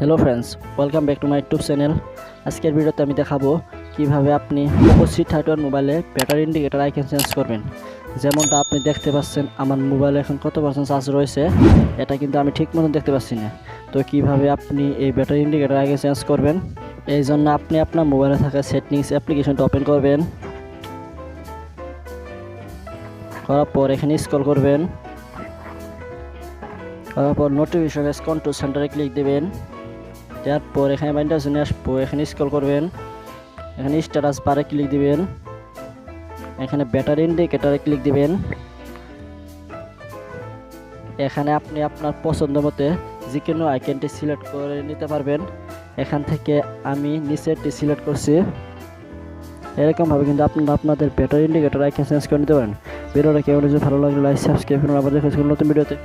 Hello friends, welcome back to my YouTube channel. আজকের ভিডিওতে আমি দেখাবো কিভাবে আপনি Oppo C31 মোবাইলে ব্যাটারি ইন্ডিকেটর আইকন চেঞ্জ করবেন। যেমনটা আপনি দেখতে পাচ্ছেন আমার মোবাইলে এখন কত পার্সেন্ট চার্জ রয়েছে, এটা কিন্তু আমি ঠিক মতন দেখতে পাচ্ছি না। তো কিভাবে আপনি এই ব্যাটারি ইন্ডিকেটর আইকন চেঞ্জ করবেন, এই জন্য আপনি আপনার মোবাইলে থাকা সেটিংস অ্যাপ্লিকেশনটা ওপেন করবেন। করার পর এখানে স্ক্রল করবেন, করার পর নোটিফিকেশন কন্ট্রোল সেন্টারে ক্লিক দেবেন। তারপর এখানে বাইন্ডার জন্য আসবো, এখানে স্ক্রল করবেন, এখানে স্ট্যাটাস বারে ক্লিক দিবেন, এখানে ব্যাটারি ইন্ডিকেটরে ক্লিক দিবেন। এখানে আপনি আপনার পছন্দ মতে যে কোনো আইকনটি সিলেক্ট করে নিতে পারবেন। এখান থেকে আমি নিচেরটি সিলেক্ট করছি। এরকমভাবে কিন্তু আপনারা আপনাদের ব্যাটারি ইন্ডিকেটর আইকন চেঞ্জ করে নিতে পারেন। ভিডিওটা কেমন হয়েছে, ভালো লাগলে লাইক সাবস্ক্রাইব করুন। আবার দেখা হচ্ছে নতুন ভিডিওতে।